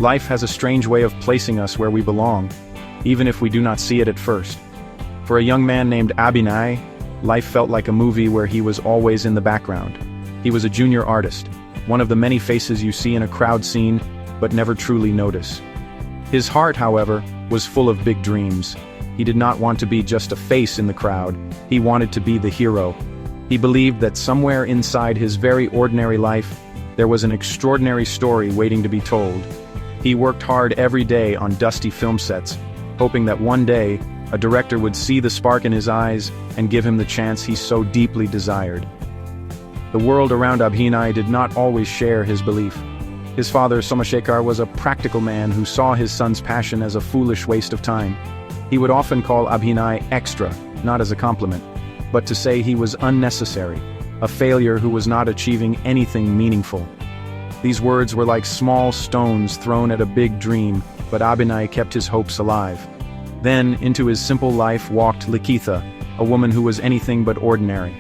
Life has a strange way of placing us where we belong, even if we do not see it at first. For a young man named Abhinay, life felt like a movie where he was always in the background. He was a junior artist, one of the many faces you see in a crowd scene, but never truly notice. His heart, however, was full of big dreams. He did not want to be just a face in the crowd, he wanted to be the hero. He believed that somewhere inside his very ordinary life, there was an extraordinary story waiting to be told. He worked hard every day on dusty film sets, hoping that one day, a director would see the spark in his eyes and give him the chance he so deeply desired. The world around Abhinay did not always share his belief. His father, Somashekar, was a practical man who saw his son's passion as a foolish waste of time. He would often call Abhinay extra, not as a compliment, but to say he was unnecessary, a failure who was not achieving anything meaningful. These words were like small stones thrown at a big dream, but Abhinay kept his hopes alive. Then, into his simple life walked Likitha, a woman who was anything but ordinary.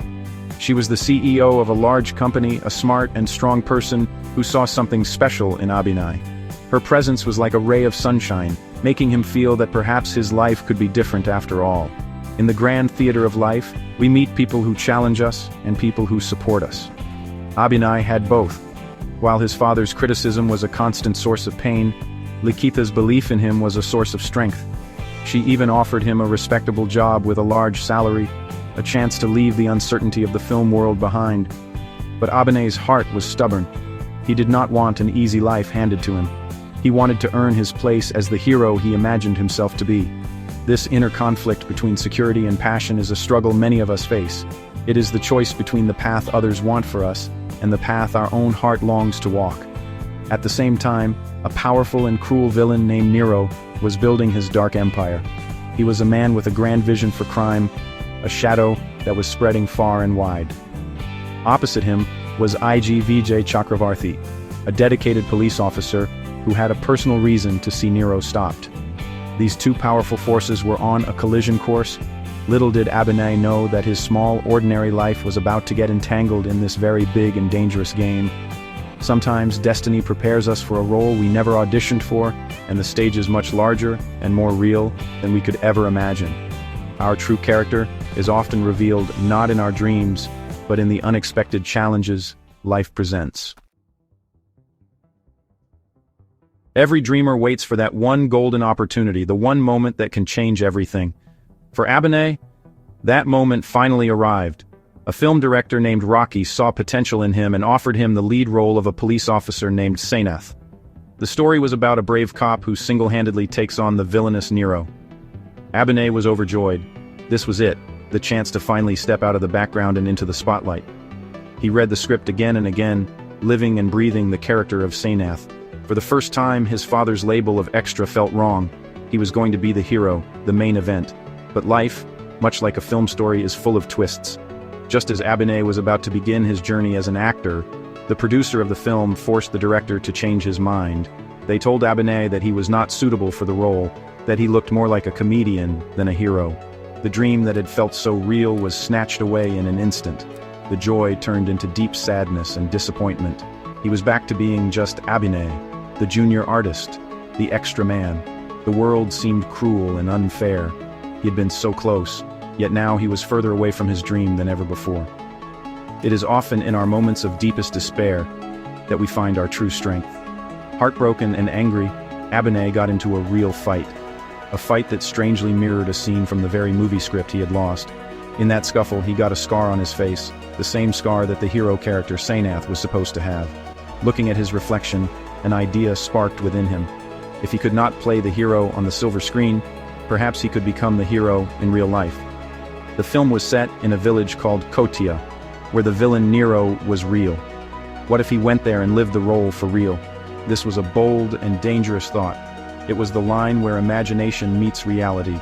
She was the CEO of a large company, a smart and strong person who saw something special in Abhinay. Her presence was like a ray of sunshine, making him feel that perhaps his life could be different after all. In the grand theater of life, we meet people who challenge us and people who support us. Abhinay had both. While his father's criticism was a constant source of pain, Likitha's belief in him was a source of strength. She even offered him a respectable job with a large salary, a chance to leave the uncertainty of the film world behind. But Abhinay's heart was stubborn. He did not want an easy life handed to him. He wanted to earn his place as the hero he imagined himself to be. This inner conflict between security and passion is a struggle many of us face. It is the choice between the path others want for us and the path our own heart longs to walk. At the same time, a powerful and cruel villain named Nero was building his dark empire. He was a man with a grand vision for crime, a shadow that was spreading far and wide. Opposite him was IG Vijay Chakravarthi, a dedicated police officer who had a personal reason to see Nero stopped. These two powerful forces were on a collision course. Little did Abhinay know that his small, ordinary life was about to get entangled in this very big and dangerous game. Sometimes destiny prepares us for a role we never auditioned for, and the stage is much larger and more real than we could ever imagine. Our true character is often revealed not in our dreams, but in the unexpected challenges life presents. Every dreamer waits for that one golden opportunity, the one moment that can change everything. For Abhinay, that moment finally arrived. A film director named Rocky saw potential in him and offered him the lead role of a police officer named Sainath. The story was about a brave cop who single-handedly takes on the villainous Nero. Abhinay was overjoyed. This was it, the chance to finally step out of the background and into the spotlight. He read the script again and again, living and breathing the character of Sainath. For the first time, his father's label of extra felt wrong. He was going to be the hero, the main event. But life, much like a film story, is full of twists. Just as Abhinay was about to begin his journey as an actor, the producer of the film forced the director to change his mind. They told Abhinay that he was not suitable for the role, that he looked more like a comedian than a hero. The dream that had felt so real was snatched away in an instant. The joy turned into deep sadness and disappointment. He was back to being just Abhinay, the junior artist, the extra man. The world seemed cruel and unfair. He had been so close, yet now he was further away from his dream than ever before. It is often in our moments of deepest despair that we find our true strength. Heartbroken and angry, Abhinay got into a real fight. A fight that strangely mirrored a scene from the very movie script he had lost. In that scuffle, he got a scar on his face, the same scar that the hero character Sainath was supposed to have. Looking at his reflection, an idea sparked within him. If he could not play the hero on the silver screen, perhaps he could become the hero in real life. The film was set in a village called Kotia, where the villain Nero was real. What if he went there and lived the role for real? This was a bold and dangerous thought. It was the line where imagination meets reality.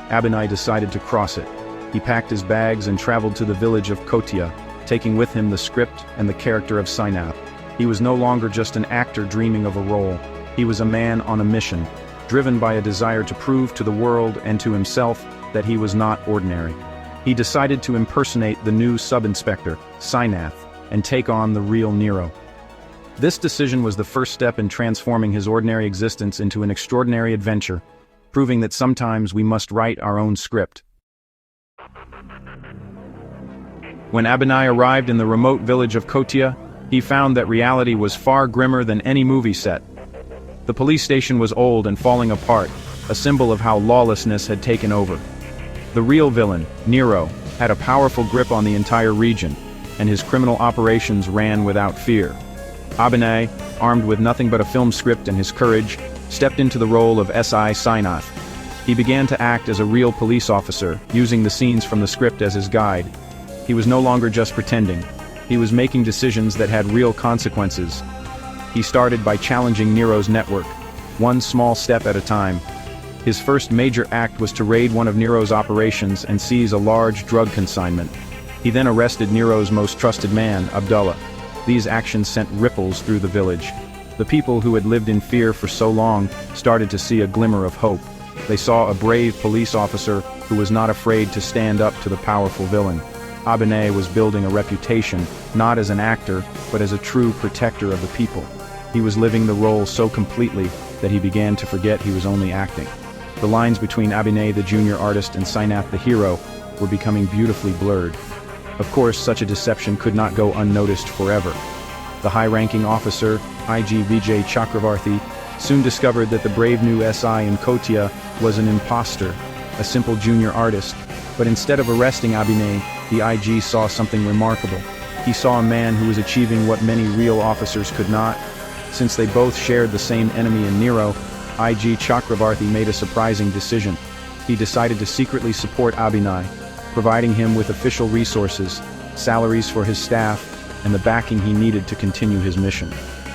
Abhinay decided to cross it. He packed his bags and traveled to the village of Kotia, taking with him the script and the character of Sainath. He was no longer just an actor dreaming of a role. He was a man on a mission, driven by a desire to prove to the world and to himself that he was not ordinary. He decided to impersonate the new sub-inspector, Sainath, and take on the real Nero. This decision was the first step in transforming his ordinary existence into an extraordinary adventure, proving that sometimes we must write our own script. When Abinai arrived in the remote village of Kotia, he found that reality was far grimmer than any movie set. The police station was old and falling apart, a symbol of how lawlessness had taken over. The real villain, Nero, had a powerful grip on the entire region, and his criminal operations ran without fear. Abinai, armed with nothing but a film script and his courage, stepped into the role of S.I. Sainath. He began to act as a real police officer, using the scenes from the script as his guide. He was no longer just pretending. He was making decisions that had real consequences. He started by challenging Nero's network, one small step at a time. His first major act was to raid one of Nero's operations and seize a large drug consignment. He then arrested Nero's most trusted man, Abdullah. These actions sent ripples through the village. The people who had lived in fear for so long started to see a glimmer of hope. They saw a brave police officer who was not afraid to stand up to the powerful villain. Abinai was building a reputation, not as an actor, but as a true protector of the people. He was living the role so completely that he began to forget he was only acting. The lines between Abinai the junior artist and Sainath the hero were becoming beautifully blurred. Of course, such a deception could not go unnoticed forever. The high-ranking officer, IG Vijay Chakravarthi, soon discovered that the brave new SI in Kotia was an imposter, a simple junior artist. But instead of arresting Abinai, the IG saw something remarkable. He saw a man who was achieving what many real officers could not. Since they both shared the same enemy in Nero, IG Chakravarthi made a surprising decision. He decided to secretly support Abinai, providing him with official resources, salaries for his staff, and the backing he needed to continue his mission.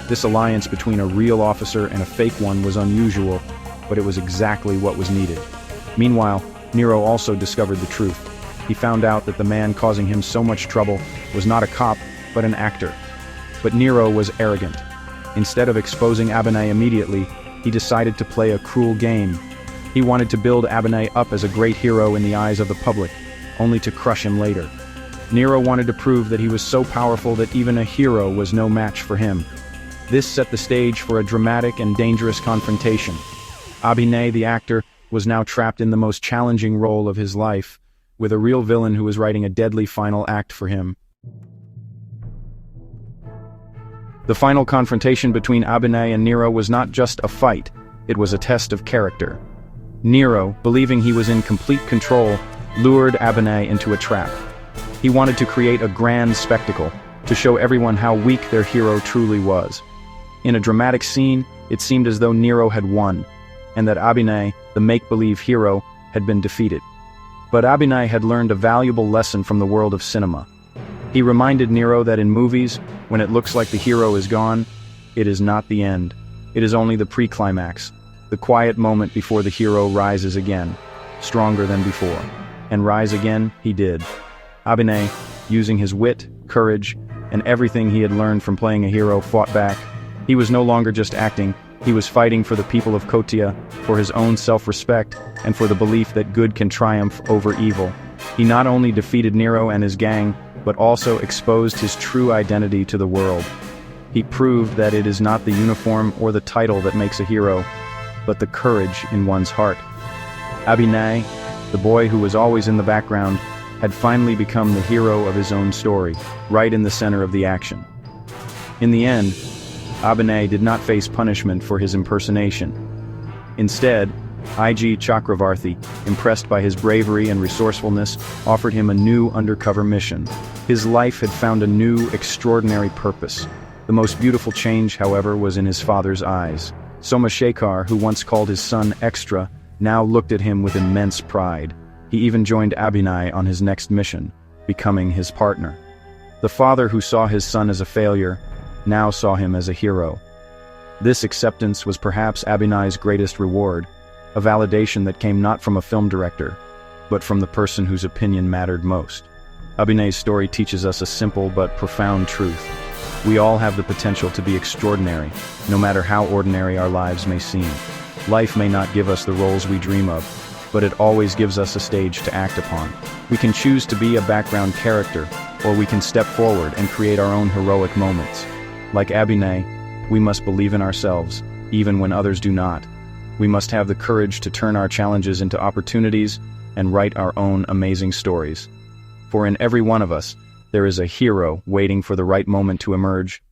This alliance between a real officer and a fake one was unusual, but it was exactly what was needed. Meanwhile, Nero also discovered the truth. He found out that the man causing him so much trouble was not a cop, but an actor. But Nero was arrogant. Instead of exposing Abinai immediately, he decided to play a cruel game. He wanted to build Abinai up as a great hero in the eyes of the public, only to crush him later. Nero wanted to prove that he was so powerful that even a hero was no match for him. This set the stage for a dramatic and dangerous confrontation. Abinai, the actor, was now trapped in the most challenging role of his life, with a real villain who was writing a deadly final act for him. The final confrontation between Abinai and Nero was not just a fight, it was a test of character. Nero, believing he was in complete control, lured Abinai into a trap. He wanted to create a grand spectacle, to show everyone how weak their hero truly was. In a dramatic scene, it seemed as though Nero had won, and that Abinai, the make-believe hero, had been defeated. But Abinai had learned a valuable lesson from the world of cinema. He reminded Nero that in movies, when it looks like the hero is gone, it is not the end. It is only the pre-climax, the quiet moment before the hero rises again, stronger than before. And rise again, he did. Abinai, using his wit, courage, and everything he had learned from playing a hero, fought back. He was no longer just acting, he was fighting for the people of Kotia, for his own self-respect, and for the belief that good can triumph over evil. He not only defeated Nero and his gang, but also exposed his true identity to the world. He proved that it is not the uniform or the title that makes a hero, but the courage in one's heart. Abinai, the boy who was always in the background, had finally become the hero of his own story, right in the center of the action. In the end, Abinai did not face punishment for his impersonation. Instead, IG Chakravarthi, impressed by his bravery and resourcefulness, offered him a new undercover mission. His life had found a new, extraordinary purpose. The most beautiful change, however, was in his father's eyes. Somashekhar, who once called his son Extra, now looked at him with immense pride. He even joined Abinai on his next mission, becoming his partner. The father who saw his son as a failure, now saw him as a hero. This acceptance was perhaps Abinai's greatest reward, a validation that came not from a film director, but from the person whose opinion mattered most. Abinai's story teaches us a simple but profound truth. We all have the potential to be extraordinary, no matter how ordinary our lives may seem. Life may not give us the roles we dream of, but it always gives us a stage to act upon. We can choose to be a background character, or we can step forward and create our own heroic moments. Like Abhinay, we must believe in ourselves, even when others do not. We must have the courage to turn our challenges into opportunities and write our own amazing stories. For in every one of us, there is a hero waiting for the right moment to emerge.